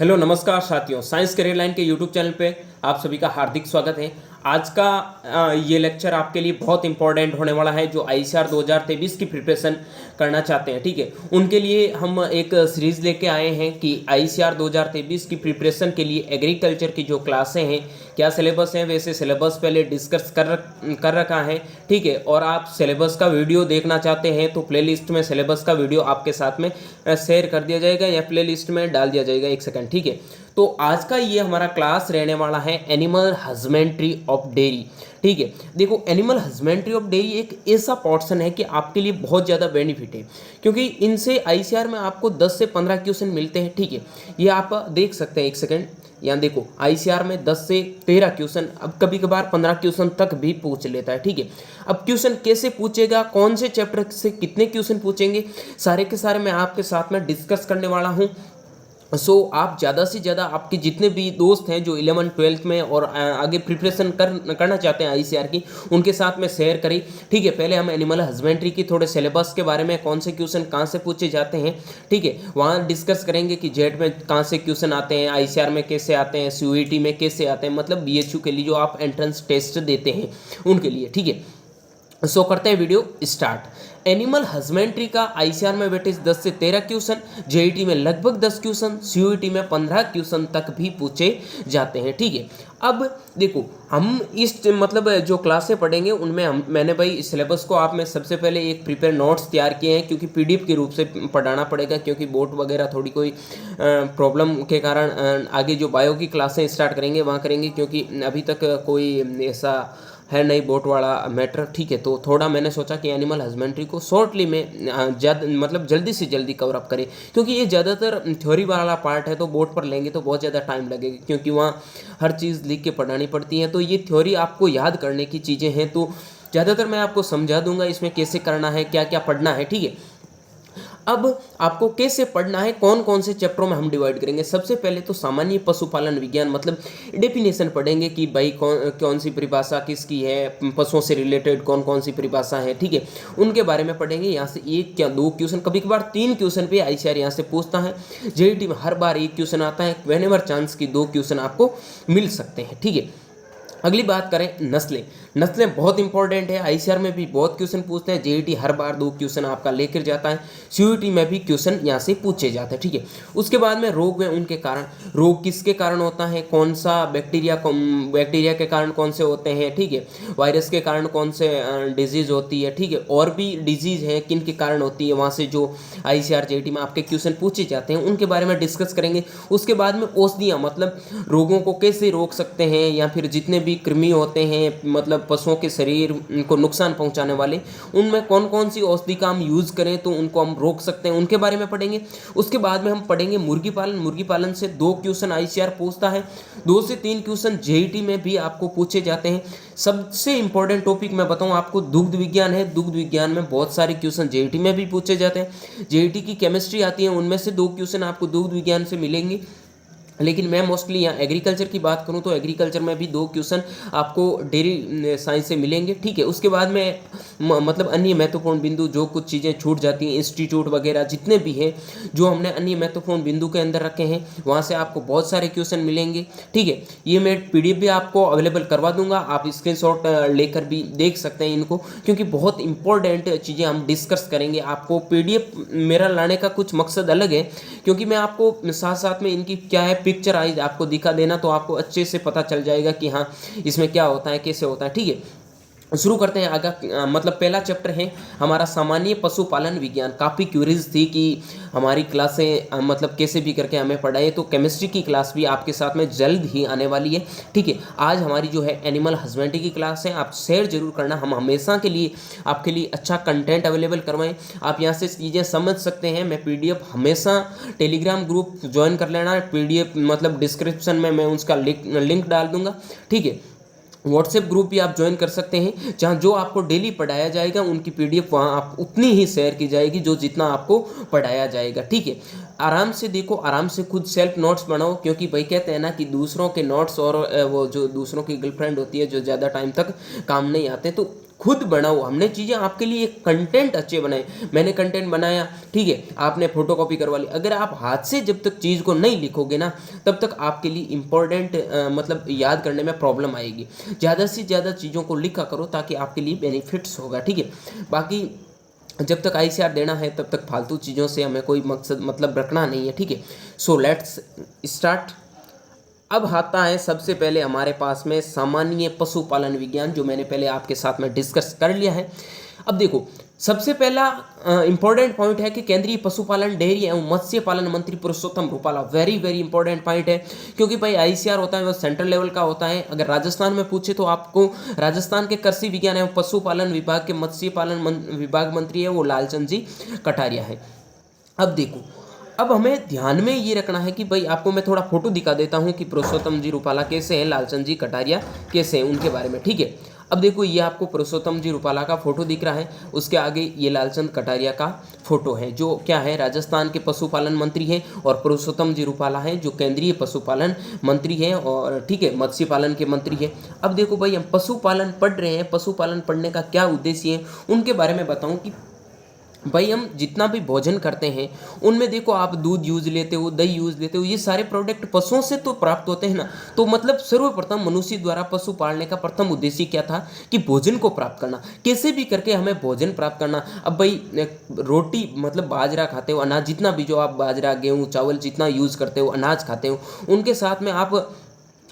Hello नमस्कार साथियों, science career line के यूट्यूब चैनल पे आप सभी का हार्दिक स्वागत है। आज का ये लेक्चर आपके लिए बहुत इंपॉर्टेंट होने वाला है। जो आईसीआर 2023 की प्रिपरेशन करना चाहते हैं, ठीक है, उनके लिए हम एक सीरीज़ लेके आए हैं कि आईसीआर 2023 की प्रिपरेशन के लिए एग्रीकल्चर की जो क्लासें हैं, क्या सिलेबस हैं, वैसे सिलेबस पहले डिस्कस कर रखा है, ठीक है। और आप सिलेबस का वीडियो देखना चाहते हैं तो प्लेलिस्ट में सिलेबस का वीडियो आपके साथ में शेयर कर दिया जाएगा या प्लेलिस्ट में डाल दिया जाएगा, एक सेकंड, ठीक है। तो आज का ये हमारा क्लास रहने वाला है एनिमल हस्बेंड्री ऑफ डेयरी, ठीक है। देखो, एनिमल हस्बेंड्री ऑफ डेयरी एक ऐसा पोर्शन है कि आपके लिए बहुत ज़्यादा बेनिफिट है, क्योंकि इनसे आईसीआर में आपको 10 से 15 क्वेश्चन मिलते हैं, ठीक है। ये आप देख सकते हैं, एक सेकंड, यहाँ देखो, आईसीआर में 10 से 13 क्वेश्चन, अब कभी कभार 15 क्वेश्चन तक भी पूछ लेता है, ठीक है। अब क्वेश्चन कैसे पूछेगा, कौन से चैप्टर से कितने क्वेश्चन पूछेंगे, सारे के सारे मैं आपके साथ में डिस्कस करने वाला हूँ। आप ज़्यादा से ज़्यादा आपके जितने भी दोस्त हैं जो 11th-12th में और आगे प्रिपरेशन करना चाहते हैं आईसीआर की, उनके साथ में शेयर करें, ठीक है। पहले हम एनिमल हस्बेंड्री की थोड़े सिलेबस के बारे में, कौन से क्वेश्चन कहाँ से पूछे जाते हैं, ठीक है, वहाँ डिस्कस करेंगे कि जेड में कहाँ से क्वेश्चन आते हैं, आईसीआर में कैसे आते हैं, सीयूईटी में कैसे आते हैं, मतलब बीएचयू के लिए जो आप एंट्रेंस टेस्ट देते हैं उनके लिए, ठीक है। करते हैं वीडियो स्टार्ट। एनिमल हस्बेंड्री का आईसीआर में बेटे 10 से 13 क्वेश्चन, जेईटी में लगभग 10 क्वेश्चन, सीयूईटी में 15 क्वेश्चन तक भी पूछे जाते हैं, ठीक है। अब देखो, हम इस मतलब जो क्लासें पढ़ेंगे उनमें मैंने भाई सिलेबस को आप में सबसे पहले एक प्रिपेयर नोट्स तैयार किए हैं, क्योंकि पीडीएफ के रूप से पढ़ाना पड़ेगा, क्योंकि बोर्ड वगैरह थोड़ी कोई प्रॉब्लम के कारण आगे जो बायो की क्लासें स्टार्ट करेंगे वहाँ करेंगे, क्योंकि अभी तक कोई ऐसा है नहीं बोट वाला मैटर, ठीक है। तो थोड़ा मैंने सोचा कि एनिमल हस्बेंड्री को शॉर्टली में ज़्यादा मतलब जल्दी से जल्दी कवर अप करें, क्योंकि ये ज़्यादातर थ्योरी वाला पार्ट है, तो बोर्ड पर लेंगे तो बहुत ज़्यादा टाइम लगेगा, क्योंकि वहाँ हर चीज़ लिख के पढ़ानी पड़ती है। तो ये थ्योरी आपको याद करने की चीज़ें हैं, तो ज़्यादातर मैं आपको समझा दूंगा इसमें कैसे करना है, क्या क्या पढ़ना है, ठीक है। अब आपको कैसे पढ़ना है, कौन कौन से चैप्टरों में हम डिवाइड करेंगे। सबसे पहले तो सामान्य पशुपालन विज्ञान, मतलब डेफिनेशन पढ़ेंगे कि भाई कौन सी परिभाषा किसकी है, पशुओं से रिलेटेड कौन कौन सी परिभाषा है, ठीक है, उनके बारे में पढ़ेंगे। यहाँ से एक क्या दो क्वेश्चन, कभी कभार 3 क्वेश्चन पे आईसीआर यहाँ से पूछता है। जेईटी में हर बार एक क्वेश्चन आता है, व्हेनेवर चांस की 2 क्वेश्चन आपको मिल सकते हैं, ठीक है। अगली बात करें नस्लें बहुत इंपॉर्टेंट है, आईसीआर में भी बहुत क्वेश्चन पूछते हैं, जेईटी हर बार 2 क्वेश्चन आपका लेकर जाता है, सीयूईटी में भी क्वेश्चन यहाँ से पूछे जाते हैं, ठीक है। उसके बाद में रोग में उनके कारण, रोग किसके कारण होता है, कौन सा बैक्टीरिया के कारण कौन से होते हैं, ठीक है, वायरस के कारण कौन से डिजीज़ होती है, ठीक है, और भी डिजीज़ है किन के कारण होती है, वहाँ से जो आईसीआर जेईटी में आपके क्वेश्चन पूछे जाते हैं उनके बारे में डिस्कस करेंगे। उसके बाद में औषधियाँ, मतलब रोगों को कैसे रोक सकते हैं, या फिर जितने भी कृमि होते हैं, मतलब पशुओं के शरीर को नुकसान पहुंचाने वाले, उनमें कौन कौन सी औषधि का हम यूज़ करें तो उनको हम रोक सकते हैं, उनके बारे में पढ़ेंगे। उसके बाद में हम पढ़ेंगे मुर्गी पालन से 2 क्वेश्चन आईसीआर पूछता है, 2 से 3 क्वेश्चन जेईटी में भी आपको पूछे जाते हैं। सबसे इंपॉर्टेंट टॉपिक मैं बताऊं आपको, दुग्ध विज्ञान है। दुग्ध विज्ञान में बहुत सारे क्वेश्चन जेईटी में भी पूछे जाते हैं। जेईटी की केमिस्ट्री आती है, उनमें से 2 क्वेश्चन आपको दुग्ध विज्ञान से मिलेंगे। लेकिन मैं मोस्टली यहाँ एग्रीकल्चर की बात करूँ तो एग्रीकल्चर में भी 2 क्वेश्चन आपको डेयरी साइंस से मिलेंगे, ठीक है। उसके बाद में मतलब अन्य महत्वपूर्ण बिंदु, जो कुछ चीज़ें छूट जाती हैं, इंस्टीट्यूट वगैरह जितने भी हैं जो हमने अन्य महत्वपूर्ण बिंदु के अंदर रखे हैं, वहाँ से आपको बहुत सारे क्वेश्चन मिलेंगे, ठीक है। ये मैं पीडीएफ भी आपको अवेलेबल करवा दूंगा, आप स्क्रीनशॉट लेकर भी देख सकते हैं इनको, क्योंकि बहुत इंपॉर्टेंट चीज़ें हम डिस्कस करेंगे। आपको पीडीएफ मेरा लाने का कुछ मकसद अलग है, क्योंकि मैं आपको साथ साथ में इनकी क्या है पिक्चर आइज आपको दिखा देना, तो आपको अच्छे से पता चल जाएगा कि हाँ इसमें क्या होता है, कैसे होता है, ठीक है। शुरू करते हैं आगे। मतलब पहला चैप्टर है हमारा सामान्य पशुपालन विज्ञान। काफ़ी क्यूरीज थी कि हमारी क्लासें मतलब कैसे भी करके हमें पढ़ाए, तो केमिस्ट्री की क्लास भी आपके साथ में जल्द ही आने वाली है, ठीक है। आज हमारी जो है एनिमल हस्बेंड्री की क्लास है, आप शेयर जरूर करना, हम हमेशा के लिए आपके लिए अच्छा कंटेंट अवेलेबल करवाएं। आप यहाँ से चीज़ें समझ सकते हैं। मैं पीडीएफ हमेशा टेलीग्राम ग्रुप ज्वाइन कर लेना, पीडीएफ मतलब डिस्क्रिप्शन में मैं उसका लिंक डाल दूंगा, ठीक है। व्हाट्सएप ग्रुप भी आप ज्वाइन कर सकते हैं, जहाँ जो आपको डेली पढ़ाया जाएगा उनकी पीडीएफ वहाँ आप उतनी ही शेयर की जाएगी जो जितना आपको पढ़ाया जाएगा, ठीक है। आराम से देखो, आराम से खुद सेल्फ नोट्स बनाओ, क्योंकि भाई कहते हैं ना कि दूसरों के नोट्स और वो जो दूसरों की गर्लफ्रेंड होती है जो ज़्यादा टाइम तक काम नहीं आते, तो खुद बनाओ। हमने चीज़ें आपके लिए कंटेंट अच्छे बनाए, मैंने कंटेंट बनाया, ठीक है, आपने फोटोकॉपी करवा ली। अगर आप हाथ से जब तक चीज़ को नहीं लिखोगे ना, तब तक आपके लिए इंपॉर्टेंट मतलब याद करने में प्रॉब्लम आएगी। ज़्यादा से ज़्यादा चीज़ों को लिखा करो ताकि आपके लिए बेनिफिट्स होगा, ठीक है। बाकी जब तक आईसीआर देना है तब तक फालतू चीज़ों से हमें कोई मकसद मतलब रखना नहीं है, ठीक है। So let's start. अब आता है सबसे पहले हमारे पास में सामान्य पशुपालन विज्ञान, जो मैंने पहले आपके साथ में डिस्कस कर लिया है। अब देखो, सबसे पहला इंपॉर्टेंट पॉइंट है कि केंद्रीय पशुपालन, डेयरी एवं मत्स्य पालन मंत्री Purushottam Rupala. Very very important point है, क्योंकि भाई आईसीआर होता है वो सेंट्रल लेवल का होता है। अगर राजस्थान में पूछे तो आपको राजस्थान के कृषि विज्ञान एवं पशुपालन विभाग के मत्स्य पालन विभाग मंत्री है वो लालचंद जी कटारिया है। अब देखो, अब हमें ध्यान में ये रखना है कि भाई आपको मैं थोड़ा फोटो दिखा देता हूँ कि पुरुषोत्तम जी रूपाला कैसे हैं, लालचंद जी कटारिया कैसे हैं, उनके बारे में, ठीक है। अब देखो, ये आपको पुरुषोत्तम जी रूपाला का फोटो दिख रहा है, उसके आगे ये लालचंद कटारिया का फोटो है, जो क्या है, राजस्थान के पशुपालन मंत्री हैं, और पुरुषोत्तम जी रूपाला हैं जो केंद्रीय पशुपालन मंत्री हैं, और ठीक है, मत्स्य पालन के मंत्री हैं। अब देखो भाई, हम पशुपालन पढ़ रहे हैं, पशुपालन पढ़ने का क्या उद्देश्य है उनके बारे में बताऊं कि भाई हम जितना भी भोजन करते हैं उनमें देखो, आप दूध यूज लेते हो, दही यूज लेते हो, ये सारे प्रोडक्ट पशुओं से तो प्राप्त होते हैं ना। तो मतलब सर्वप्रथम मनुष्य द्वारा पशु पालने का प्रथम उद्देश्य क्या था कि भोजन को प्राप्त करना, कैसे भी करके हमें भोजन प्राप्त करना। अब भाई रोटी मतलब बाजरा खाते हो, अनाज जितना भी जो आप बाजरा, गेहूँ, चावल जितना यूज़ करते हो, अनाज खाते हो, उनके साथ में आप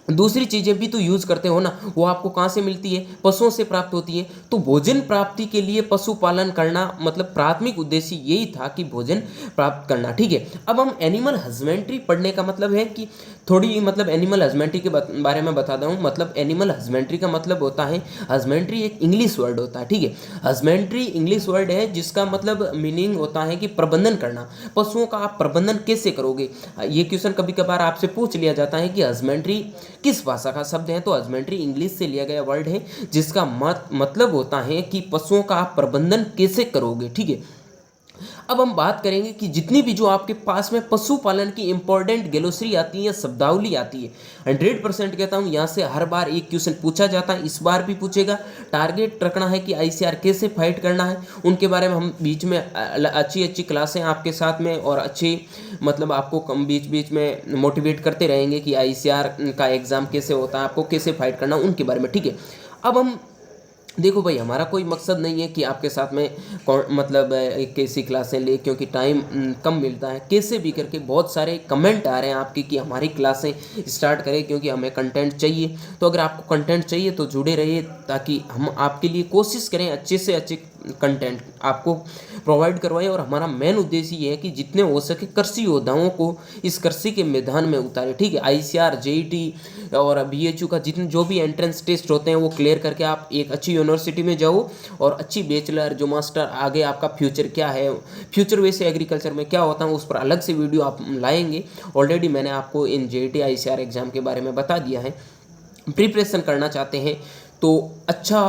दूसरी चीज़ें भी तो यूज़ करते हो ना, वो आपको कहाँ से मिलती है, पशुओं से प्राप्त होती है। तो भोजन प्राप्ति के लिए पशुपालन करना मतलब प्राथमिक उद्देश्य यही था कि भोजन प्राप्त करना, ठीक है। अब हम एनिमल हस्बेंड्री पढ़ने का मतलब है कि थोड़ी मतलब एनिमल हस्बेंड्री के बारे में बता दूँ। मतलब एनिमल हस्बेंड्री का मतलब होता है, हस्बेंड्री एक इंग्लिश वर्ड होता है, ठीक है। हस्बेंड्री इंग्लिश वर्ड है जिसका मतलब मीनिंग होता है कि प्रबंधन करना। पशुओं का आप प्रबंधन कैसे करोगे, ये क्वेश्चन कभी कभार आपसे पूछ लिया जाता है कि हस्बेंड्री किस भाषा का शब्द है। तो हस्बेंड्री इंग्लिश से लिया गया वर्ड है जिसका मतलब होता है कि पशुओं का आप प्रबंधन कैसे करोगे, ठीक है। अब हम बात करेंगे कि जितनी भी जो आपके पास में पशुपालन की इंपॉर्टेंट ग्लोसरी आती है, शब्दावली आती है, 100% कहता हूँ यहाँ से हर बार एक क्वेश्चन पूछा जाता है, इस बार भी पूछेगा। टारगेट रखना है कि आईसीआर कैसे फाइट करना है, उनके बारे में हम बीच में अच्छी अच्छी क्लासें आपके साथ में और अच्छी मतलब आपको कम बीच बीच में मोटिवेट करते रहेंगे कि आईसीआर का एग्ज़ाम कैसे होता है, आपको कैसे फाइट करना, उनके बारे में, ठीक है। अब हम देखो भाई, हमारा कोई मकसद नहीं है कि आपके साथ में मतलब एक कैसी क्लासें ले, क्योंकि टाइम कम मिलता है। कैसे भी करके बहुत सारे कमेंट आ रहे हैं आपके कि हमारी क्लासें स्टार्ट करें, क्योंकि हमें कंटेंट चाहिए। तो अगर आपको कंटेंट चाहिए तो जुड़े रहिए, ताकि हम आपके लिए कोशिश करें अच्छे से अच्छे कंटेंट आपको प्रोवाइड करवाएं। और हमारा मेन उद्देश्य ये है कि जितने हो सके कृषि योद्धाओं को इस कृषि के मैदान में उतारे, ठीक है। आईसीआर, जेईटी और बीएचयू का जितने जो भी एंट्रेंस टेस्ट होते हैं वो क्लियर करके आप एक अच्छी यूनिवर्सिटी में जाओ, और अच्छी बैचलर जो मास्टर, आगे आपका फ्यूचर क्या है, फ्यूचर वैसे एग्रीकल्चर में क्या होता है, उस पर अलग से वीडियो आप लाएंगे। ऑलरेडी मैंने आपको इन जेईटी आईसीआर एग्ज़ाम के बारे में बता दिया है। प्रिपरेशन करना चाहते हैं तो अच्छा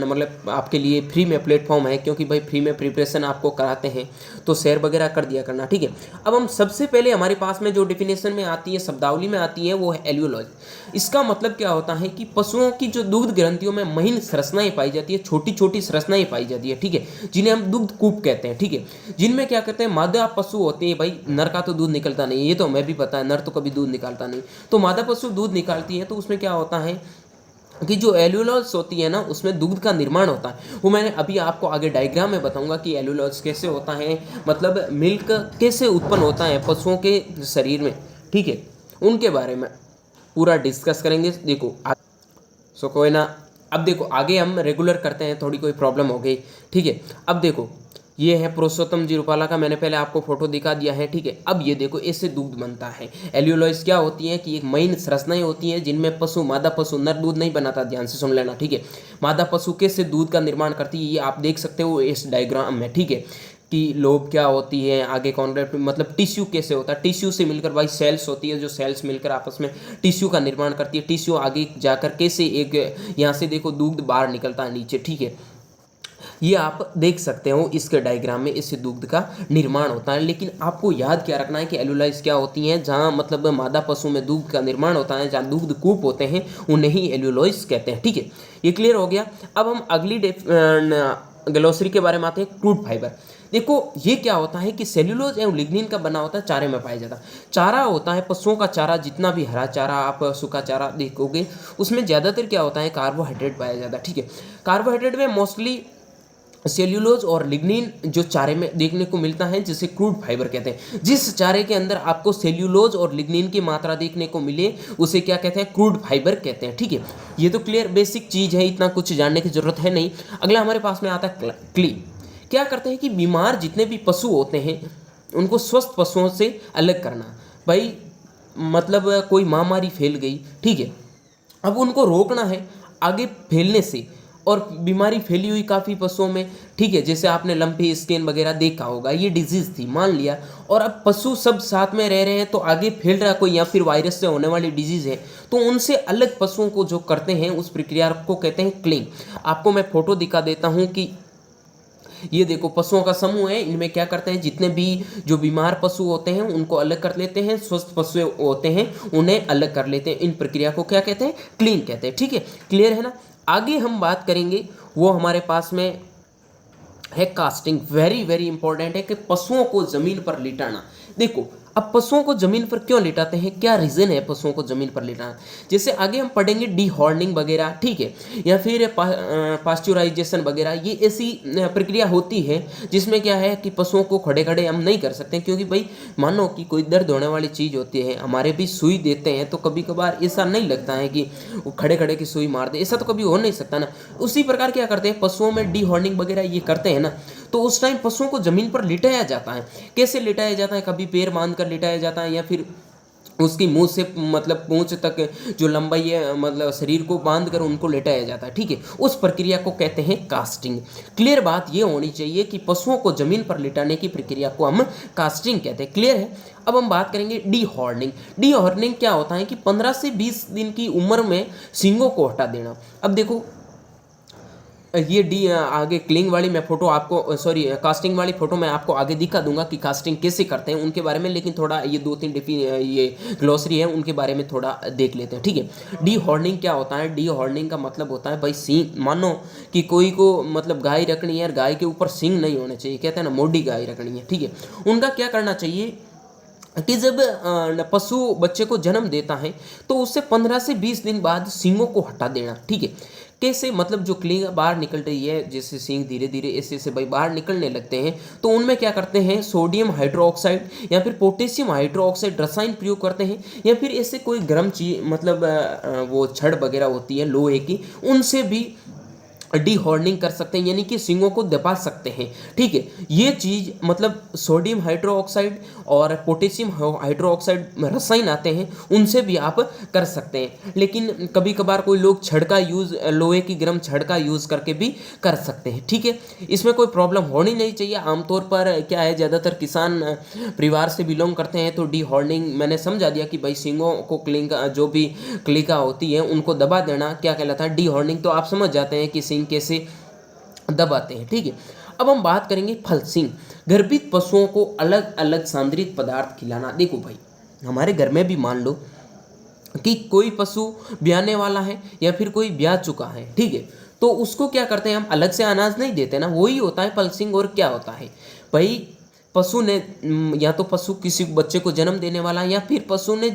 मतलब आपके लिए फ्री में प्लेटफॉर्म है, क्योंकि भाई फ्री में प्रिपरेशन आपको कराते हैं, तो शेयर वगैरह कर दिया करना, ठीक है। अब हम सबसे पहले हमारे पास में जो डिफिनेशन में आती है, शब्दावली में आती है, वो है एल्यूलॉज। इसका मतलब क्या होता है कि पशुओं की जो दुग्ध ग्रंथियों में महीन संरचनाएं पाई जाती है, छोटी छोटी संरचनाएं पाई जाती है, ठीक है, जिन्हें हम दुग्ध कूप कहते हैं, ठीक है। जिनमें क्या कहते हैं, मादा पशु होते हैं। भाई नर का तो दूध निकलता नहीं, ये तो हमें भी पता है, नर तो कभी दूध निकालता नहीं। तो मादा पशु दूध निकालती है, तो उसमें क्या होता है कि जो एल्यूलोज होती है ना, उसमें दुग्ध का निर्माण होता है। वो मैंने अभी आपको आगे डायग्राम में बताऊंगा कि एल्यूलोज कैसे होता है, मतलब मिल्क कैसे उत्पन्न होता है पशुओं के शरीर में, ठीक है, उनके बारे में पूरा डिस्कस करेंगे। देखो सो कोई ना, अब देखो आगे हम रेगुलर करते हैं, थोड़ी कोई प्रॉब्लम हो गई, ठीक है। अब देखो, ये है पुरुषोत्तम जी रूपाला का, मैंने पहले आपको फोटो दिखा दिया है, ठीक है। अब ये देखो, इससे दूध बनता है। एल्यूलोइस क्या होती है कि एक महीन संरचनाएं होती हैं जिनमें पशु, मादा पशु नर दूध नहीं बनाता, ध्यान से सुन लेना, ठीक है। मादा पशु कैसे दूध का निर्माण करती है, ये आप देख सकते हो इस डायग्राम में, ठीक है, कि लोब क्या होती है, आगे कॉन्ट्रैक्ट मतलब टिश्यू कैसे होता है, टिश्यू से मिलकर भाई सेल्स होती है, जो सेल्स मिलकर आपस में टिश्यू का निर्माण करती है। टिश्यू आगे जाकर कैसे एक यहाँ से देखो दूध बाहर निकलता है नीचे, ठीक है। ये आप देख सकते हो इसके डायग्राम में, इससे दुग्ध का निर्माण होता है। लेकिन आपको याद क्या रखना है कि एलुलाइज क्या होती हैं, जहाँ मतलब मादा पशु में दुग्ध का निर्माण होता है, जहाँ दुग्ध कूप होते हैं, उन्हें ही एलुलोइस कहते हैं। ठीक है, ये क्लियर हो गया। अब हम अगली ग्लोसरी के बारे में आते हैं, क्रूड फाइबर। देखो ये क्या होता है कि सेल्यूलोज एवं लिग्निन का बना होता है, चारे में पाया जाता है। चारा होता है पशुओं का चारा, जितना भी हरा चारा आप सूखा चारा देखोगे उसमें ज़्यादातर क्या होता है, कार्बोहाइड्रेट पाया जाता है। ठीक है, कार्बोहाइड्रेट में मोस्टली सेल्यूलोज और लिग्निन जो चारे में देखने को मिलता है, जिसे क्रूड फाइबर कहते हैं। जिस चारे के अंदर आपको सेल्यूलोज और लिग्निन की मात्रा देखने को मिले उसे क्या कहते हैं, क्रूड फाइबर कहते हैं। ठीक है, ये तो क्लियर बेसिक चीज़ है, इतना कुछ जानने की जरूरत है नहीं। अगला हमारे पास में आता है क्ली। क्या करते हैं कि बीमार जितने भी पशु होते हैं उनको स्वस्थ पशुओं से अलग करना। भाई मतलब कोई महामारी फैल गई, ठीक है, अब उनको रोकना है आगे फैलने से, और बीमारी फैली हुई काफ़ी पशुओं में, ठीक है, जैसे आपने लंपी स्किन वगैरह देखा होगा, ये डिजीज़ थी मान लिया, और अब पशु सब साथ में रह रहे हैं तो आगे फैल रहा कोई, या फिर वायरस से होने वाली डिजीज़ है, तो उनसे अलग पशुओं को जो करते हैं उस प्रक्रिया को कहते हैं क्लिंग। आपको मैं फोटो दिखा देता हूँ कि ये देखो पशुओं का समूह है, इनमें क्या करते हैं, जितने भी जो बीमार पशु होते हैं उनको अलग कर लेते हैं, स्वस्थ पशु होते हैं उन्हें अलग कर लेते हैं। इन प्रक्रिया को क्या कहते हैं, क्लीन कहते हैं। ठीक है, क्लियर है ना। आगे हम बात करेंगे, वो हमारे पास में है कास्टिंग। वेरी वेरी इंपॉर्टेंट है कि पशुओं को जमीन पर लिटाना। देखो अब पशुओं को जमीन पर क्यों लिटाते हैं, क्या रीज़न है पशुओं को जमीन पर लिटाना, जैसे आगे हम पढ़ेंगे डीहॉर्निंग वगैरह, ठीक है, या फिर पास्चुराइजेशन वगैरह, ये ऐसी प्रक्रिया होती है जिसमें क्या है कि पशुओं को खड़े खड़े हम नहीं कर सकते, क्योंकि भाई मानो कि कोई दर्द होने वाली चीज़ होती है, हमारे भी सुई देते हैं तो कभी कभार ऐसा नहीं लगता है कि वो खड़े खड़े की सुई मार दे, ऐसा तो कभी हो नहीं सकता ना। उसी प्रकार क्या करते हैं पशुओं में डीहॉर्निंग वगैरह ये करते हैं ना, तो उस टाइम पशुओं को जमीन पर लिटाया जाता है। कैसे लिटाया जाता है, कभी पैर बांध कर लिटाया जाता है, या फिर उसकी मुंह से मतलब पूंछ तक जो लंबाई है मतलब शरीर को बांध कर उनको लेटाया जाता है। ठीक है, उस प्रक्रिया को कहते हैं कास्टिंग। क्लियर बात ये होनी चाहिए कि पशुओं को जमीन पर लिटाने की प्रक्रिया को हम कास्टिंग कहते हैं। क्लियर है। अब हम बात करेंगे डीहॉर्निंग। डीहॉर्निंग क्या होता है कि 15 से 20 दिन की उम्र में सींगों को हटा देना। अब देखो ये आगे क्लिंग वाली मैं फोटो आपको कास्टिंग वाली फोटो मैं आपको आगे दिखा दूंगा कि कास्टिंग कैसे करते हैं उनके बारे में, लेकिन थोड़ा ये 2-3 ये ग्लोसरी है उनके बारे में थोड़ा देख लेते हैं। ठीक है, डीहॉर्निंग क्या होता है, डीहॉर्निंग का मतलब होता है भाई सींग, मानो कि कोई को मतलब गाय रखनी है और गाय के ऊपर सींग नहीं होने चाहिए, कहते हैं ना मोटी गाय रखनी है। ठीक है, उनका क्या करना चाहिए कि जब पशु बच्चे को जन्म देता है तो उससे 15 से 20 दिन बाद सींगों को हटा देना। ठीक है, कैसे, मतलब जो क्लिंग बाहर निकल रही है, जैसे सींग धीरे धीरे ऐसे ऐसे भाई बाहर निकलने लगते हैं, तो उनमें क्या करते हैं सोडियम हाइड्रोक्साइड या फिर पोटेशियम हाइड्रोक्साइड रसायन प्रयोग करते हैं, या फिर ऐसे कोई गर्म चीज मतलब वो छड़ वगैरह होती है लोहे की, उनसे भी डीहॉर्निंग कर सकते हैं, यानी कि सींगों को दबा सकते हैं। ठीक है, ये चीज़ मतलब सोडियम हाइड्रोक्साइड और पोटेशियम हाइड्रोक्साइड रसायन आते हैं, उनसे भी आप कर सकते हैं। लेकिन कभी कभार कोई लोग छड़ का यूज़, लोहे की गर्म छड़ का यूज़ करके भी कर सकते हैं। ठीक है, इसमें कोई प्रॉब्लम होनी नहीं चाहिए। आमतौर पर क्या है, ज़्यादातर किसान परिवार से बिलोंग करते हैं, तो डीहॉर्निंग मैंने समझा दिया कि भाई सींगों को क्लिंका जो भी क्लिका होती है उनको दबा देना क्या कहलाता है, डीहॉर्निंग। तो आप समझ जाते हैं कि सींग कैसे दबाते हैं। ठीक है, अब हम बात करेंगे फलसिंग। गर्भित पशुओं को अलग अलग सांद्रित पदार्थ खिलाना। देखो भाई हमारे घर में भी मान लो कि कोई पशु ब्याने वाला है या फिर कोई ब्याह चुका है, ठीक है, तो उसको क्या करते हैं हम अलग से अनाज नहीं देते ना, वही होता है पल्सिंग। और क्या होता है भाई, पशु ने या तो पशु किसी बच्चे को जन्म देने वाला है या फिर पशु ने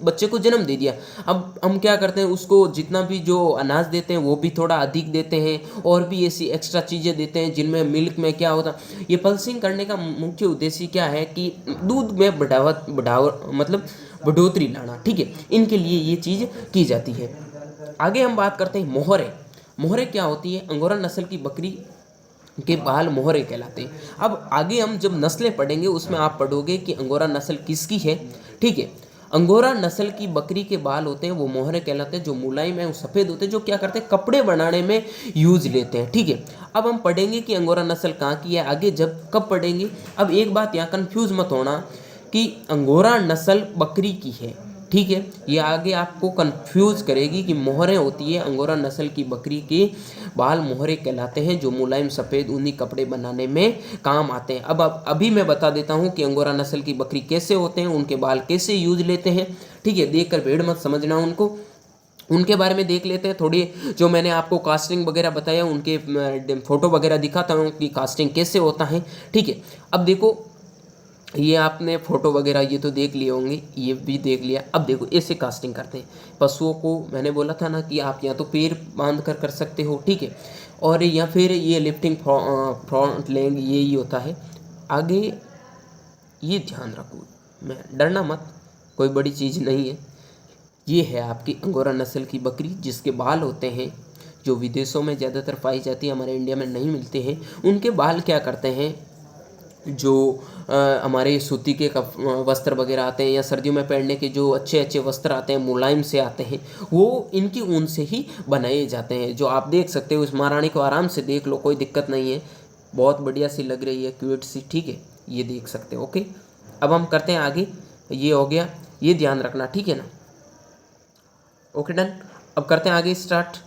बच्चे को जन्म दे दिया। अब हम क्या करते हैं उसको जितना भी जो अनाज देते हैं वो भी थोड़ा अधिक देते हैं, और भी ऐसी एक्स्ट्रा चीज़ें देते हैं जिनमें मिल्क में क्या होता है। ये पल्सिंग करने का मुख्य उद्देश्य क्या है कि दूध में मतलब बढ़ोतरी लाना। ठीक है, इनके लिए ये चीज़ की जाती है। आगे हम बात करते हैं मोहरे। मोहरे क्या होती है, अंगोरा नस्ल की बकरी के बाल मोहरे कहलाते हैं। अब आगे हम जब नस्लें पढ़ेंगे उसमें आप पढ़ोगे कि अंगोरा नस्ल किसकी है। ठीक है, अंगोरा नस्ल की बकरी के बाल होते हैं वो मोहरे कहलाते हैं, जो मुलायम है, वो सफ़ेद होते हैं, जो क्या करते हैं कपड़े बनाने में यूज लेते हैं। ठीक है, अब हम पढ़ेंगे कि अंगोरा नस्ल कहाँ की है, आगे जब कब पढ़ेंगे। अब एक बात यहाँ कन्फ्यूज़ मत होना कि अंगोरा नस्ल बकरी की है, ठीक है। ये आगे आपको कंफ्यूज करेगी कि मोहरें होती है, अंगोरा नस्ल की बकरी के बाल मोहरे कहलाते हैं, जो मुलायम सफ़ेद ऊनी कपड़े बनाने में काम आते हैं। अब अभी मैं बता देता हूँ कि अंगोरा नस्ल की बकरी कैसे होते हैं, उनके बाल कैसे यूज लेते हैं। ठीक है, देख कर भेड़ मत समझना उनको, उनके बारे में देख लेते हैं थोड़ी। जो मैंने आपको कास्टिंग वगैरह बताया, उनके फ़ोटो वगैरह दिखाता हूँ कि कास्टिंग कैसे होता है। ठीक है, अब देखो, ये आपने फ़ोटो वगैरह ये तो देख लिए होंगे, ये भी देख लिया। अब देखो ऐसे कास्टिंग करते हैं पशुओं को। मैंने बोला था ना कि आप या तो पैर बांध कर सकते हो, ठीक है, और या फिर ये लिफ्टिंग फ्रंट लेग यही होता है। आगे ये ध्यान रखो, मैं डरना मत, कोई बड़ी चीज़ नहीं है। ये है आपकी अंगोरा नस्ल की बकरी, जिसके बाल होते हैं, जो विदेशों में ज़्यादातर पाई जाती है, हमारे इंडिया में नहीं मिलते हैं। उनके बाल क्या करते हैं, जो हमारे सूती के वस्त्र वगैरह आते हैं, या सर्दियों में पहनने के जो अच्छे अच्छे वस्त्र आते हैं, मुलायम से आते हैं, वो इनकी ऊन से ही बनाए जाते हैं। जो आप देख सकते हो, इस महारानी को आराम से देख लो, कोई दिक्कत नहीं है, बहुत बढ़िया सी लग रही है, क्यूट सी। ठीक है, ये देख सकते हो। ओके, अब हम करते हैं आगे। ये हो गया, ये ध्यान रखना, ठीक है ना। Okay done. अब करते हैं आगे स्टार्ट।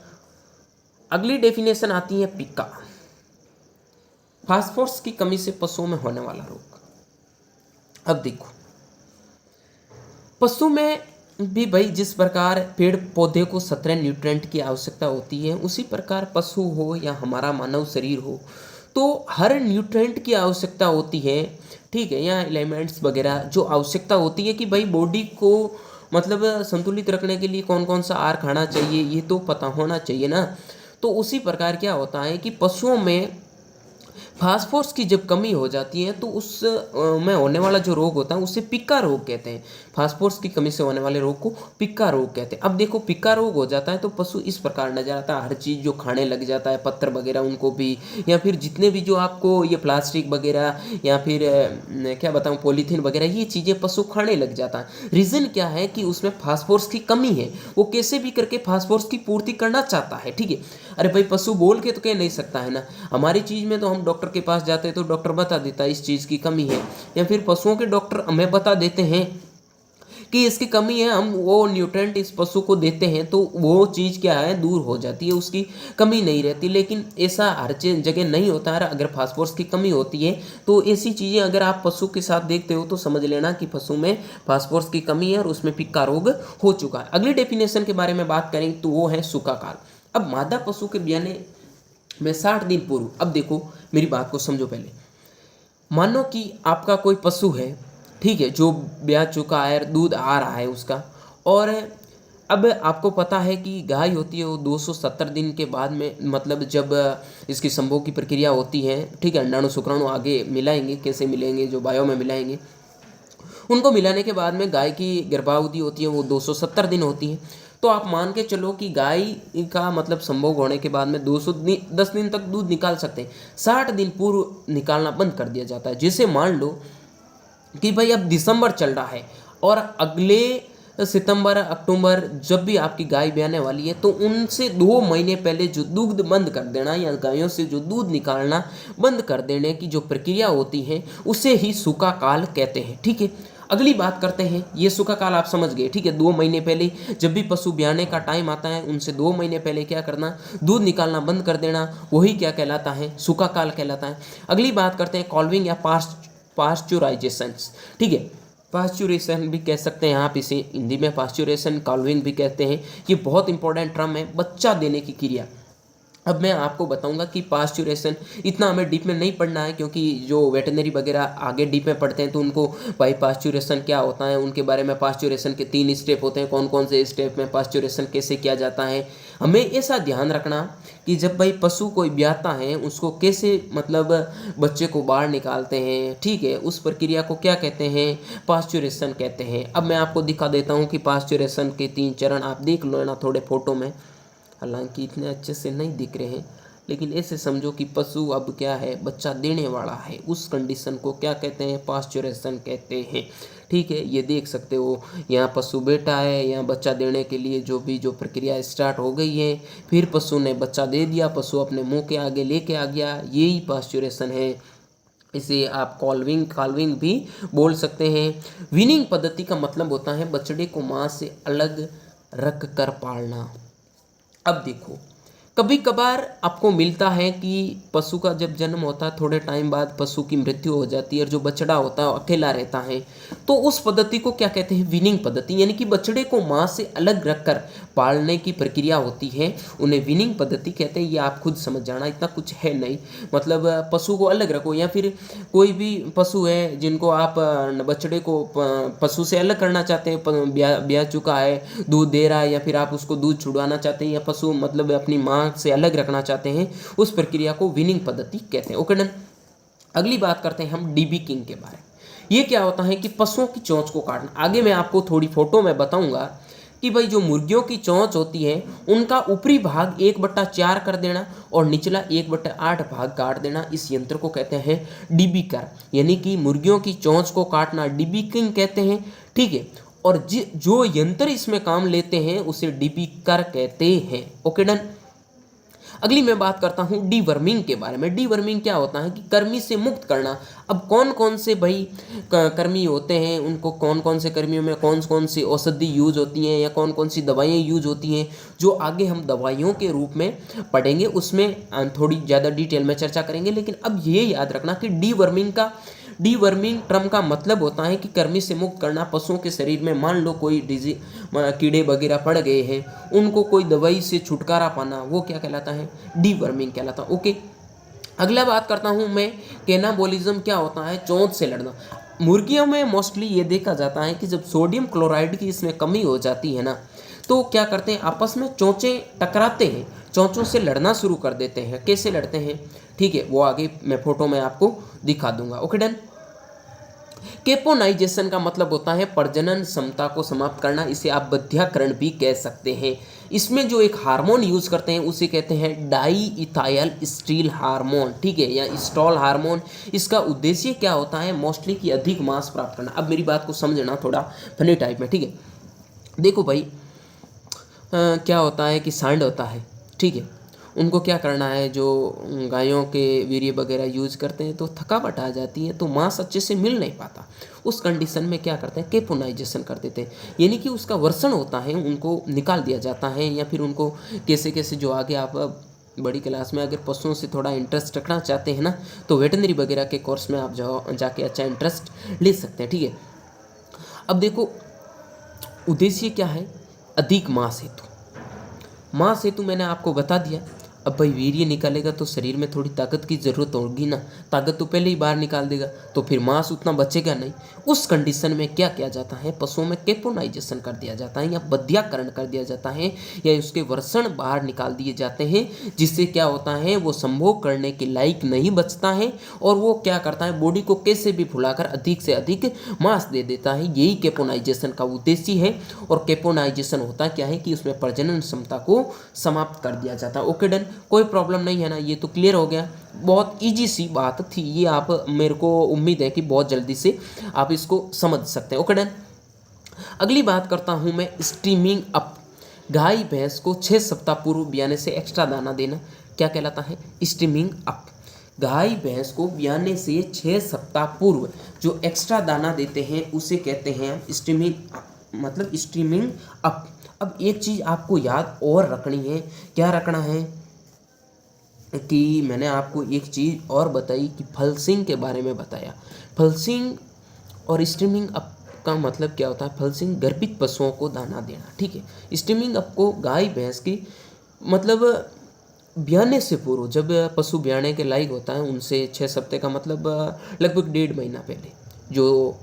अगली डेफिनेशन आती है पिका। फास्फोरस की कमी से पशुओं में होने वाला रोग। अब देखो, पशु में भी भाई जिस प्रकार पेड़ पौधे को 17 न्यूट्रिएंट की आवश्यकता होती है, उसी प्रकार पशु हो या हमारा मानव शरीर हो, तो हर न्यूट्रिएंट की आवश्यकता होती है। ठीक है, या एलिमेंट्स वगैरह जो आवश्यकता होती है कि भाई बॉडी को मतलब संतुलित रखने के लिए कौन कौन सा आहार खाना चाहिए, ये तो पता होना चाहिए ना। तो उसी प्रकार क्या होता है कि पशुओं में फास्फोरस की जब कमी हो जाती है, तो उस में होने वाला जो रोग होता है उसे पिक्का रोग कहते हैं। फास्फोरस की कमी से होने वाले रोग को पिक्का रोग कहते हैं। अब देखो, पिक्का रोग हो जाता है तो पशु इस प्रकार नजर आता है, हर चीज़ जो खाने लग जाता है, पत्थर वगैरह उनको भी, या फिर जितने भी जो आपको ये प्लास्टिक वगैरह या फिर क्या बताऊँ पॉलीथीन वगैरह, ये चीज़ें पशु खाने लग जाता है। रीज़न क्या है कि उसमें फास्फोरस की कमी है, वो कैसे भी करके फास्फोरस की पूर्ति करना चाहता है। ठीक है, अरे भाई पशु बोल के तो कह नहीं सकता है ना। हमारी चीज़ में तो हम डॉक्टर के पास जाते हैं तो डॉक्टर बता देता है इस चीज़ की कमी है, या फिर पशुओं के डॉक्टर हमें बता देते हैं कि इसकी कमी है, हम वो न्यूट्रेंट इस पशु को देते हैं तो वो चीज़ क्या है, दूर हो जाती है, उसकी कमी नहीं रहती। लेकिन ऐसा हर जगह नहीं होता है। अगर फास्फोरस की कमी होती है तो ऐसी चीज़ें अगर आप पशु के साथ देखते हो तो समझ लेना कि पशु में फास्फोरस की कमी है और उसमें पिक्का रोग हो चुका है। अगली डेफिनेशन के बारे में बात करें तो वो है सूखा काल। अब मादा पशु के ब्याने में 60 दिन पूर्व, अब देखो मेरी बात को समझो पहले। मानो कि आपका कोई पशु है, ठीक है, जो ब्याह चुका है, दूध आ रहा है उसका, और अब आपको पता है कि गाय होती है वो 270 दिन के बाद में, मतलब जब इसकी संभोग की प्रक्रिया होती है, ठीक है, अंडाणु शुक्राणु आगे मिलाएंगे, कैसे मिलेंगे, जो बायो में मिलाएंगे, उनको मिलाने के बाद में गाय की गर्भावधि होती है वो 270 दिन होती है। तो आप मान के चलो कि गाय का मतलब संभोग होने के बाद में 210 दिन तक दूध निकाल सकते हैं। 60 दिन पूर्व निकालना बंद कर दिया जाता है। जैसे मान लो कि भाई अब दिसंबर चल रहा है और अगले सितंबर अक्टूबर जब भी आपकी गाय ब्याने वाली है, तो उनसे 2 महीने पहले जो दूध बंद कर देना, या गायों से जो दूध निकालना बंद कर देने की जो प्रक्रिया होती है उसे ही सूखा काल कहते हैं। ठीक है, अगली बात करते हैं, ये सूखा काल आप समझ गए। ठीक है, 2 महीने पहले जब भी पशु ब्याने का टाइम आता है, उनसे 2 महीने पहले क्या करना, दूध निकालना बंद कर देना, वही क्या कहलाता है, सूखा काल कहलाता है। अगली बात करते हैं कॉल्विंग या पास्चुराइजेशन। ठीक है, पास्चुरेशन भी कह सकते हैं आप इसे, हिंदी में पास्चुरेशन, कॉल्विंग भी कहते हैं। ये बहुत इंपॉर्टेंट टर्म है, बच्चा देने की क्रिया। अब मैं आपको बताऊंगा कि पास्चुरेशन इतना हमें डीप में नहीं पढ़ना है, क्योंकि जो वेटनरी वगैरह आगे डीप में पढ़ते हैं तो उनको भाई पास्चुरेशन क्या होता है, उनके बारे में, पास्चुरेशन के 3 स्टेप होते हैं, कौन कौन से स्टेप में पास्चुरेशन कैसे किया जाता है। हमें ऐसा ध्यान रखना कि जब भाई पशु कोई ब्याता है उसको कैसे मतलब बच्चे को बाहर निकालते हैं, ठीक है, उस प्रक्रिया को क्या कहते हैं, पास्चुरेशन कहते हैं। अब मैं आपको दिखा देता हूँ कि पास्चुरेशन के 3 चरण आप देख लो ना थोड़े फोटो में, हालांकि इतने अच्छे से नहीं दिख रहे हैं, लेकिन ऐसे समझो कि पशु अब क्या है, बच्चा देने वाला है, उस कंडीशन को क्या कहते हैं, पास्चुरेशन कहते हैं। ठीक है, ये देख सकते हो, यहाँ पशु बैठा है, यहाँ बच्चा देने के लिए जो प्रक्रिया स्टार्ट हो गई है, फिर पशु ने बच्चा दे दिया, पशु अपने मुंह के आगे लेके आ गया, यही पास्चुरेशन है। इसे आप कॉल्विंग कॉल्विंग भी बोल सकते हैं। विनिंग पद्धति का मतलब होता है बछड़े को माँ से अलग रख कर पालना। अब देखो, कभी कभार आपको मिलता है कि पशु का जब जन्म होता है थोड़े टाइम बाद पशु की मृत्यु हो जाती है और जो बछड़ा होता है अकेला रहता है, तो उस पद्धति को क्या कहते हैं, विनिंग पद्धति, यानी कि बछड़े को माँ से अलग रखकर पालने की प्रक्रिया होती है, उन्हें विनिंग पद्धति कहते हैं। ये आप खुद समझ जाना, इतना कुछ है नहीं। मतलब पशु को अलग रखो, या फिर कोई भी पशु है जिनको आप बछड़े को पशु से अलग करना चाहते हैं, ब्याह चुका है, दूध दे रहा है, या फिर आप उसको दूध छुड़वाना चाहते हैं, या पशु मतलब अपनी माँ से अलग रखना चाहते हैं, उस प्रक्रिया को विनिंग पद्धति कहते हैं। Okay done. अगली बात करते हैं हम डीबीकिंग के बारे में। ये क्या होता है कि पशुओं की चोंच को काटना। आगे मैं आपको थोड़ी फोटो में बताऊंगा कि भाई जो मुर्गियों की चोंच होती है उनका ऊपरी भाग 1/4 कर देना और निचला 1/8 भाग काट देना, इस यंत्र को कहते हैं डीबीकर, यानी कि मुर्गियों की चोंच को काटना डीबीकिंग कहते हैं। ठीक है, और जो यंत्र इसमें काम लेते हैं उसे डीबीकर कहते हैं। Okay done. अगली मैं बात करता हूँ डीवर्मिंग के बारे में। डीवर्मिंग क्या होता है कि कर्मी से मुक्त करना। अब कौन कौन से भाई कर्मी होते हैं, उनको कौन कौन से कर्मियों में कौन कौन सी औषधि यूज होती हैं या कौन कौन सी दवाइयाँ यूज होती हैं, जो आगे हम दवाइयों के रूप में पढ़ेंगे, उसमें थोड़ी ज़्यादा डिटेल में चर्चा करेंगे। लेकिन अब ये याद रखना कि डीवर्मिंग टर्म का मतलब होता है कि कृमि से मुक्त करना। पशुओं के शरीर में मान लो कोई कीड़े वगैरह पड़ गए हैं, उनको कोई दवाई से छुटकारा पाना, वो क्या कहलाता है, डीवर्मिंग कहलाता है। ओके, अगला बात करता हूँ मैं कैनाबोलिज्म क्या होता है, चोंच से लड़ना। मुर्गियों में मोस्टली ये देखा जाता है कि जब सोडियम क्लोराइड की इसमें कमी हो जाती है ना, तो क्या करते हैं, आपस में चोंचें टकराते हैं, चोंचों से लड़ना शुरू कर देते हैं। कैसे लड़ते हैं, ठीक है, वो आगे मैं फोटो में आपको दिखा दूंगा। Okay done. केपोनाइजेशन का मतलब होता है प्रजनन क्षमता को समाप्त करना, इसे आप बध्यकरण भी कह सकते हैं। इसमें जो एक हार्मोन यूज करते हैं उसे कहते हैं डाई इथाइल स्टील हार्मोन, ठीक है, या स्टॉल हार्मोन। इसका उद्देश्य क्या होता है, मोस्टली कि अधिक मांस प्राप्त करना। अब मेरी बात को समझना थोड़ा फनी टाइप में, ठीक है। देखो भाई, क्या होता है कि सांड होता है, ठीक है, उनको क्या करना है, जो गायों के वीर्य वगैरह यूज करते हैं तो थकावट आ जाती है, तो मांस अच्छे से मिल नहीं पाता। उस कंडीशन में क्या करते हैं, केपोनाइजेशन कर देते हैं, यानी कि उसका वर्षण होता है, उनको निकाल दिया जाता है, या फिर उनको कैसे कैसे, जो आगे आप बड़ी क्लास में अगर पशुओं से थोड़ा इंटरेस्ट रखना चाहते हैं ना, तो वेटनरी वगैरह के कोर्स में आप जाके अच्छा इंटरेस्ट ले सकते हैं, ठीक है। अब देखो, उद्देश्य क्या है, अधिक मांस हेतु मैंने आपको बता दिया। अब भाई वीर्य निकालेगा तो शरीर में थोड़ी ताकत की ज़रूरत होगी ना, ताकत तो पहले ही बाहर निकाल देगा, तो फिर मांस उतना बचेगा नहीं। उस कंडीशन में क्या किया जाता है, पशुओं में केपोनाइजेशन कर दिया जाता है, या बध्यकरण कर दिया जाता है, या उसके वर्षण बाहर निकाल दिए जाते हैं, जिससे क्या होता है, वो संभोग करने के लायक नहीं बचता है, और वो क्या करता है, बॉडी को कैसे भी फुलाकर अधिक से अधिक मांस दे देता है। यही केपोनाइजेशन का उद्देश्य है। और केपोनाइजेशन होता क्या है कि उसमें प्रजनन क्षमता को समाप्त कर दिया जाता है। ओके डन, कोई प्रॉब्लम नहीं है ना, ये तो क्लियर हो गया। बहुत इजी सी बात थी ये, आप, मेरे को उम्मीद है कि बहुत जल्दी से आप इसको समझ सकते हैं। Okay done. अगली बात करता हूं मैं स्टीमिंग अप। गाय भैंस को 6 सप्ताह पूर्व ब्याने से एक्स्ट्रा दाना देना क्या कहलाता है, स्टीमिंग अप। गाय भैंस को ब्याने से 6 सप्ताह पूर्व जो एक्स्ट्रा दाना देते हैं उसे कहते हैं स्टीमिंग अप, मतलब स्टीमिंग अप। अब एक चीज़ आपको याद और रखनी है, क्या रखना है कि मैंने आपको एक चीज़ और बताई कि फलसिंग के बारे में बताया। फलसिंग और स्टीमिंग अप का मतलब क्या होता है, फलसिंग गर्भित पशुओं को दाना देना, ठीक है। स्टीमिंग अप को गाय भैंस की मतलब ब्याने से पूर्व, जब पशु ब्याने के लायक होता है उनसे 6 सप्ताह का मतलब लगभग 1.5 महीना पहले, जो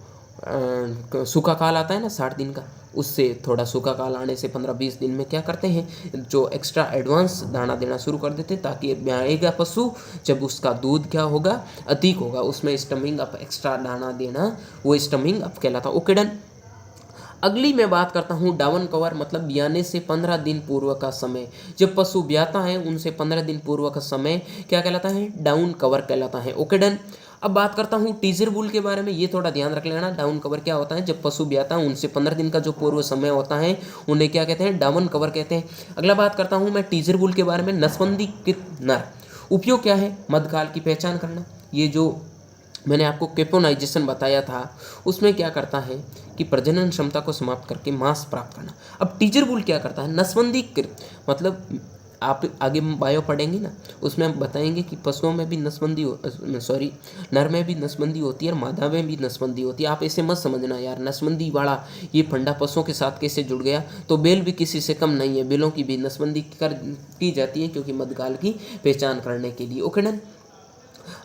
सूखा काल आता है ना 60 दिन का, उससे थोड़ा सूखा काल आने से 15-20 दिन में क्या करते हैं, जो एक्स्ट्रा एडवांस दाना देना शुरू कर देते हैं, ताकि ब्याएगा पशु, जब उसका दूध क्या होगा, अधिक होगा, उसमें स्टमिंग अप एक्स्ट्रा दाना देना, वो स्टमिंग अप कहलाता है। Okay done. अगली मैं बात करता हूँ डाउन कवर, मतलब ब्याने से 15 दिन पूर्व का समय। जब पशु ब्याता है उनसे 15 दिन पूर्व का समय क्या कहलाता है, डाउन कवर कहलाता है। Okay done. अब बात करता हूँ टीजर बुल के बारे में, ये थोड़ा ध्यान रख लेना। डाउन कवर क्या होता है, जब पशु ब्याता है उनसे 15 दिन का जो पूर्व समय होता है उन्हें क्या कहते हैं, डाउन कवर कहते हैं। अगला बात करता हूँ मैं टीजर बुल के बारे में, नसबंदी कृत नर। उपयोग क्या है, मध्यकाल की पहचान करना। ये जो मैंने आपको केपोनाइजेशन बताया था, उसमें क्या करता है कि प्रजनन क्षमता को समाप्त करके मांस प्राप्त करना। अब टीजर बुल क्या करता है, नसबंदीकृत, मतलब आप आगे बायो पढ़ेंगे ना, उसमें हम बताएंगे कि पशुओं में भी नसबंदी नर में भी नसबंदी होती है और मादा में भी नसबंदी होती है। आप ऐसे मत समझना यार नसबंदी वाला ये फंडा पशुओं के साथ कैसे जुड़ गया, तो बेल भी किसी से कम नहीं है, बेलों की भी नसबंदी की जाती है क्योंकि मध्यकाल की पहचान करने के लिए। Okay done.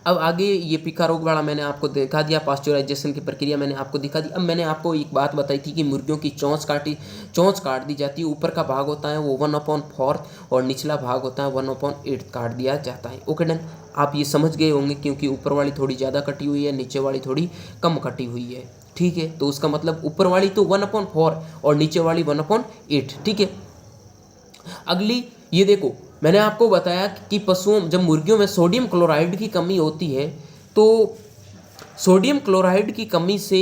अब आगे ये पिका रोग वाला मैंने आपको दिखा दिया, पास्चुराइजेशन की प्रक्रिया मैंने आपको दिखा दी। अब मैंने आपको एक बात बताई थी कि मुर्गियों की चोंच काट दी जाती है, ऊपर का भाग होता है वो 1/4 और निचला भाग होता है 1/8 काट दिया जाता है। Okay done. आप ये समझ गए होंगे क्योंकि ऊपर वाली थोड़ी ज़्यादा कटी हुई है, नीचे वाली थोड़ी कम कटी हुई है। ठीक है, तो उसका मतलब ऊपर वाली तो 1/4 और नीचे वाली 1/8। ठीक है, अगली ये देखो, मैंने आपको बताया कि पशुओं जब मुर्गियों में सोडियम क्लोराइड की कमी होती है तो सोडियम क्लोराइड की कमी से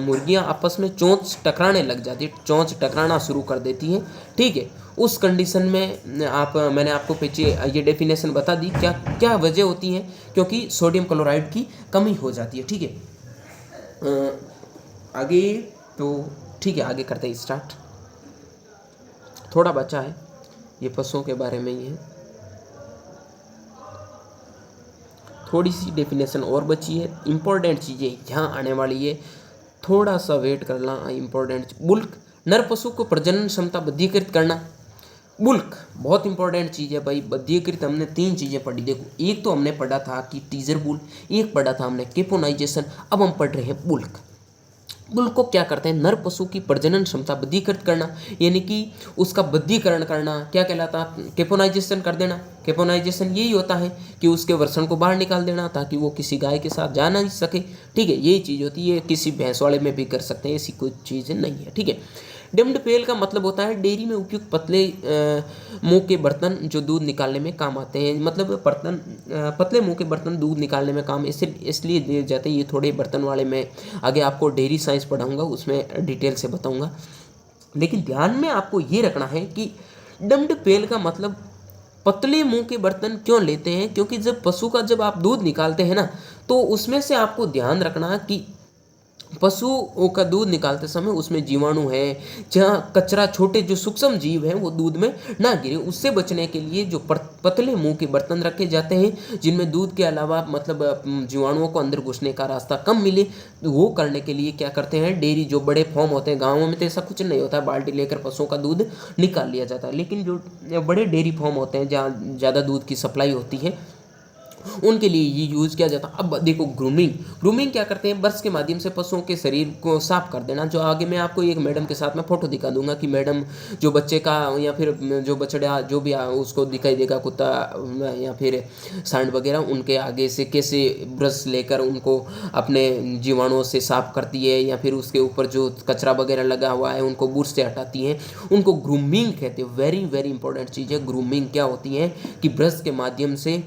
मुर्गियां आपस में चोंच टकराने लग जाती है, चोंच टकराना शुरू कर देती हैं। ठीक है, उस कंडीशन में मैंने आपको पीछे ये डेफिनेशन बता दी क्या क्या वजह होती है, क्योंकि सोडियम क्लोराइड की कमी हो जाती है। ठीक है, आगे तो ठीक है, आगे करते हैं स्टार्ट। थोड़ा बचा है, ये पशुओं के बारे में ही है, थोड़ी सी डेफिनेशन और बची है, इंपॉर्टेंट चीज़ें यहाँ आने वाली है, थोड़ा सा वेट करना। इंपॉर्टेंट बुल्क, नर पशु को प्रजनन क्षमता बद्धीकृत करना। बुल्क बहुत इंपॉर्टेंट चीज़ है भाई, बद्धीकृत हमने 3 चीज़ें पढ़ी। देखो, एक तो हमने पढ़ा था कि टीजर बुल, एक पढ़ा था हमने केपोनाइजेशन, अब हम पढ़ रहे हैं बुल्क। बुल्क को क्या करते हैं, नर पशु की प्रजनन क्षमता बद्धीकृत करना, यानी कि उसका बद्धीकरण करना, क्या कहलाता है, केपोनाइजेशन कर देना। केपोनाइजेशन यही होता है कि उसके वर्षण को बाहर निकाल देना ताकि वो किसी गाय के साथ जा नहीं सके। ठीक है, यही चीज़ होती है, किसी भैंस वाले में भी कर सकते हैं, ऐसी कोई चीज़ नहीं है। ठीक है, डिम्ड पेल का मतलब होता है डेयरी में उपयुक्त पतले मुंह के बर्तन जो दूध निकालने में काम आते हैं, मतलब पतले मुंह के बर्तन दूध निकालने में काम इसलिए दिए जाते हैं। ये थोड़े बर्तन वाले मैं आगे आपको डेयरी साइंस पढ़ाऊंगा, उसमें डिटेल से बताऊंगा, लेकिन ध्यान में आपको ये रखना है कि डम्ड पेल का मतलब पतले मुंह के बर्तन क्यों लेते हैं, क्योंकि जब पशु का जब आप दूध निकालते हैं ना, तो उसमें से आपको ध्यान रखना कि पशु का दूध निकालते समय उसमें जीवाणु है, जहाँ कचरा, छोटे जो सूक्ष्म जीव हैं वो दूध में ना गिरे, उससे बचने के लिए जो पतले मुंह के बर्तन रखे जाते हैं जिनमें दूध के अलावा मतलब जीवाणुओं को अंदर घुसने का रास्ता कम मिले, वो करने के लिए क्या करते हैं, डेयरी जो बड़े फॉर्म होते हैं, गाँवों में तो ऐसा कुछ नहीं होता है, बाल्टी लेकर पशुओं का दूध निकाल लिया जाता है, लेकिन जो बड़े डेयरी फॉर्म होते हैं जहाँ ज़्यादा दूध की सप्लाई होती है उनके लिए ये यूज़ किया जाता है। अब देखो, ग्रूमिंग क्या करते हैं, ब्रश के माध्यम से पशुओं के शरीर को साफ कर देना, जो आगे मैं आपको एक मैडम के साथ में फोटो दिखा दूंगा कि मैडम जो बच्चे का या फिर जो बछड़ा जो भी उसको दिखाई देगा, कुत्ता या फिर सांड वगैरह, उनके आगे से कैसे ब्रश लेकर उनको अपने जीवाणुओं से साफ करती है, या फिर उसके ऊपर जो कचरा वगैरह लगा हुआ है उनको बुर्श से हटाती हैं, उनको ग्रूमिंग कहते हैं। वेरी वेरी इंपॉर्टेंट चीज़ है ग्रूमिंग। क्या होती है कि ब्रश के माध्यम से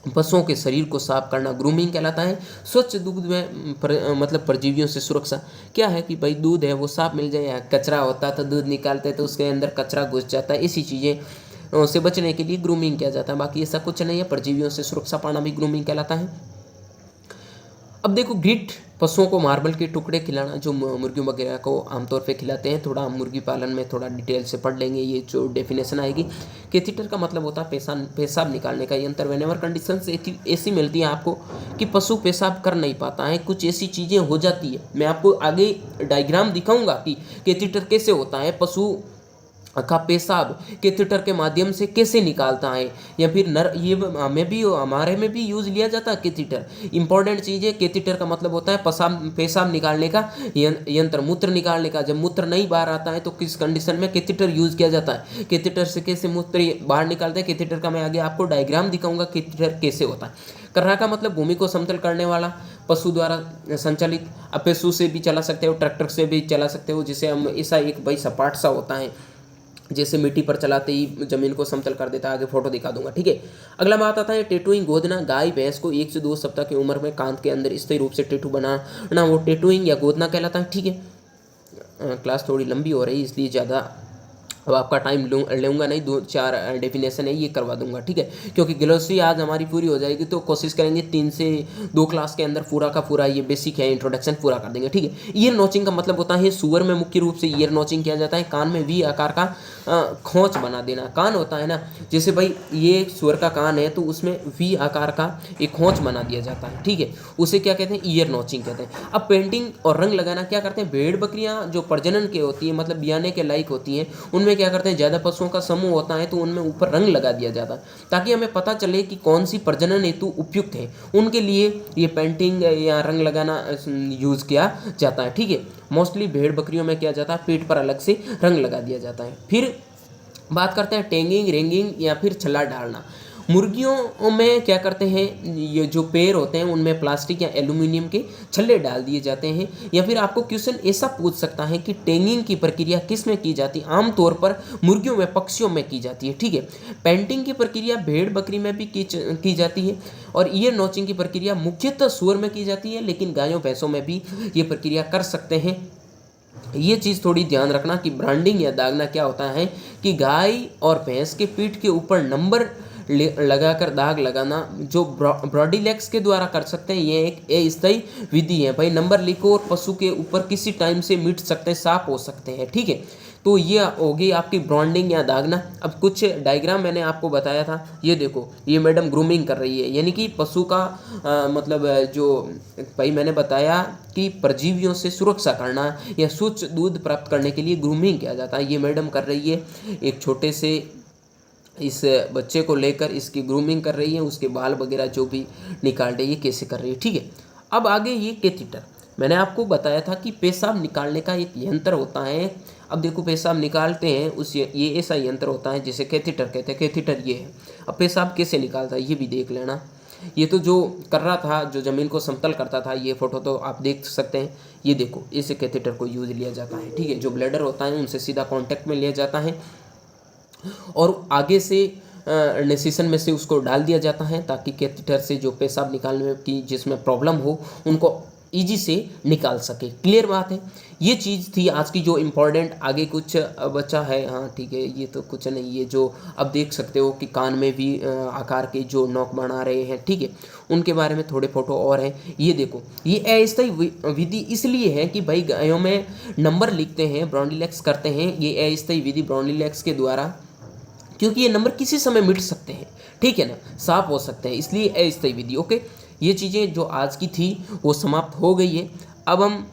पशुओं के शरीर को साफ करना ग्रूमिंग कहलाता है। स्वच्छ दूध में मतलब परजीवियों से सुरक्षा, क्या है कि भाई दूध है वो साफ मिल जाए, या कचरा होता तो दूध निकालते तो उसके अंदर कचरा घुस जाता है, इसी चीज़ें से बचने के लिए ग्रूमिंग किया जाता है, बाकी ऐसा कुछ नहीं है। परजीवियों से सुरक्षा पाना भी ग्रूमिंग कहलाता है। अब देखो, ग्रिट, पशुओं को मार्बल के टुकड़े खिलाना, जो मुर्गियों वगैरह को आमतौर पे खिलाते हैं, थोड़ा हम मुर्गी पालन में थोड़ा डिटेल से पढ़ लेंगे, ये जो डेफिनेशन आएगी। कैथीटर का मतलब होता है पेशाब निकालने का यंत्र। व्हेनेवर कंडीशंस ऐसी मिलती है आपको कि पशु पेशाब कर नहीं पाता है, कुछ ऐसी चीज़ें हो जाती है, मैं आपको आगे डायग्राम दिखाऊंगा कि कैथीटर कैसे होता है, पशु का पेशाब कैथेटर के माध्यम से कैसे निकालता है, या फिर ये हमारे में भी यूज़ लिया जाता है कैथेटर। इंपॉर्टेंट चीज़ है, कैथेटर का मतलब होता है पेशाब निकालने का यंत्र, मूत्र निकालने का। जब मूत्र नहीं बाहर आता है तो किस कंडीशन में कैथेटर यूज़ किया जाता है, कैथेटर से कैसे मूत्र बाहर निकालते हैं कैथेटर का मैं आगे आपको डायग्राम दिखाऊंगा कैथेटर कैसे होता है। कर्रा का मतलब भूमि को समतल करने वाला, पशु द्वारा संचालित। अब पशु से भी चला सकते हो, ट्रैक्टर से भी चला सकते हो, जिसे हम ऐसा एक भाई सपाट सा होता है, जैसे मिट्टी पर चलाते ही जमीन को समतल कर देता है, आगे फोटो दिखा दूंगा। ठीक है, अगला बात आता है टेटूइंग, गोदना। गाय भैंस को 1 से 2 सप्ताह की उम्र में कांत के अंदर स्थायी रूप से टेटू बनाना, वो टेटूइंग या गोदना कहलाता है। ठीक है, क्लास थोड़ी लंबी हो रही है इसलिए ज़्यादा अब आपका टाइम लूँगा नहीं, 2-4 डेफिनेशन है ये करवा दूंगा, ठीक है, क्योंकि ग्लोसरी आज हमारी पूरी हो जाएगी तो कोशिश करेंगे 3 से 2 क्लास के अंदर पूरा का पूरा ये बेसिक है इंट्रोडक्शन पूरा कर देंगे, ठीक है। ईयर नोचिंग का मतलब होता है सुअर में मुख्य रूप से ईयर नोचिंग किया जाता है, कान में वी आकार का खोंच बना देना। कान होता है ना, जैसे भाई ये सुअर का कान है तो उसमें वी आकार का एक खोंच बना दिया जाता है, ठीक है, उसे क्या कहते हैं, ईयर नोचिंग कहते हैं। अब पेंटिंग और रंग लगाना क्या करते हैं, भेड़ बकरियां जो प्रजनन के होती है मतलब बियाने के लायक होती हैं, उनमें क्या करते हैं, ज़्यादा पशुओं का समूह होता है तो उनमें ऊपर रंग लगा दिया जाता है ताकि हमें पता चले कि कौन सी प्रजनन हेतु उपयुक्त है, उनके लिए ये पेंटिंग या रंग लगाना यूज़ किया जाता है, ठीक है। मोस्टली भेड़ बकरियों में किया जाता है, पेट पर अलग से रंग लगा दिया जाता है। फिर बात करते हैं टेंगिंग, रेंगिंग या फिर छल्ला डालना। मुर्गियों में क्या करते हैं, ये जो पैर होते हैं उनमें प्लास्टिक या एल्यूमिनियम के छल्ले डाल दिए जाते हैं। या फिर आपको क्वेश्चन ऐसा पूछ सकता है कि टेंगिंग की प्रक्रिया किस में की जाती है, आमतौर पर मुर्गियों में, पक्षियों में की जाती है, ठीक है। पेंटिंग की प्रक्रिया भेड़ बकरी में भी की जाती है और ईयर नोचिंग की प्रक्रिया मुख्यतः सूअर में की जाती है, लेकिन गायों भैंसों में भी ये प्रक्रिया कर सकते हैं। ये चीज़ थोड़ी ध्यान रखना कि ब्रांडिंग या दागना क्या होता है कि गाय और भैंस के पीठ के ऊपर नंबर लगाकर दाग लगाना जो ब्रॉडीलैक्स के द्वारा कर सकते हैं, ये एक अस्थायी विधि है। भाई नंबर लिखो और पशु के ऊपर किसी टाइम से मिट सकते हैं, साफ हो सकते हैं, ठीक है। तो ये होगी आपकी ब्रांडिंग या दागना। अब कुछ डायग्राम मैंने आपको बताया था, ये देखो, ये मैडम ग्रूमिंग कर रही है, यानी कि पशु का मतलब जो भाई मैंने बताया कि परजीवियों से सुरक्षा करना या स्वच्छ दूध प्राप्त करने के लिए ग्रूमिंग किया जाता है, ये मैडम कर रही है। एक छोटे से इस बच्चे को लेकर इसकी ग्रूमिंग कर रही है, उसके बाल वगैरह जो भी निकाल रही है, कैसे कर रही है, ठीक है। अब आगे ये कैथीटर, मैंने आपको बताया था कि पेशाब निकालने का एक यंत्र होता है। अब देखो पेशाब निकालते हैं उस ये ऐसा यंत्र होता है जिसे कैथीटर कहते हैं, कैथीटर ये है। अब पेशाब कैसे निकालता है ये भी देख लेना। ये तो जो कर रहा था, जो ज़मीन को समतल करता था, ये फोटो तो आप देख सकते हैं। ये देखो इसे कैथीटर को यूज लिया जाता है, ठीक है। जो ब्लैडर होता है उनसे सीधा कॉन्टैक्ट में लिया जाता है और आगे से नेसिसन में से उसको डाल दिया जाता है ताकि कैथीटर से जो पेशाब निकालने की जिसमें प्रॉब्लम हो उनको इजी से निकाल सके। क्लियर बात है। ये चीज़ थी आज की जो इम्पोर्टेंट। आगे कुछ बचा है, हाँ ठीक है, ये तो कुछ नहीं, ये जो अब देख सकते हो कि कान में भी आकार के जो नोक बना रहे हैं, ठीक है, उनके बारे में थोड़े फोटो और हैं। ये देखो, ये अस्थायी विधि इसलिए है कि भाई गायों में नंबर लिखते हैं, ब्रॉन्डिलैक्स करते हैं, ये अस्थायी विधि ब्रॉन्डिलैक्स के द्वारा, क्योंकि ये नंबर किसी समय मिट सकते हैं, ठीक है ना, साफ हो सकते हैं, इसलिए अस्थायी विधि। ओके, ये चीज़ें जो आज की थी वो समाप्त हो गई है। अब हम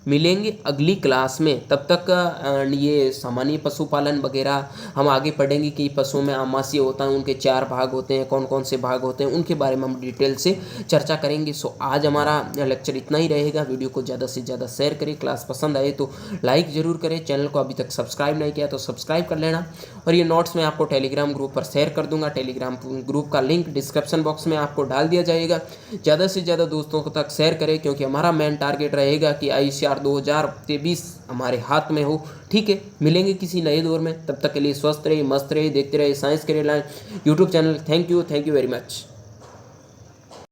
मिलेंगे अगली क्लास में, तब तक ये सामान्य पशुपालन वगैरह हम आगे पढ़ेंगे कि पशुओं में आमाशय होता है, उनके 4 भाग होते हैं, कौन कौन से भाग होते हैं, उनके बारे में हम डिटेल से चर्चा करेंगे। सो आज हमारा लेक्चर इतना ही रहेगा। वीडियो को ज़्यादा से ज़्यादा शेयर करें, क्लास पसंद आए तो लाइक ज़रूर करें, चैनल को अभी तक सब्सक्राइब नहीं किया तो सब्सक्राइब कर लेना। और ये नोट्स मैं आपको टेलीग्राम ग्रुप पर शेयर कर दूंगा, टेलीग्राम ग्रुप का लिंक डिस्क्रिप्शन बॉक्स में आपको डाल दिया जाएगा। ज़्यादा से ज़्यादा दोस्तों तक शेयर करें, क्योंकि हमारा मेन टारगेट रहेगा कि ICAR 2023 हमारे हाथ में हो, ठीक है। मिलेंगे किसी नए दौर में, तब तक के लिए स्वस्थ रहिए, मस्त रहिए, देखते रहिए science career line YouTube channel. Thank you very much.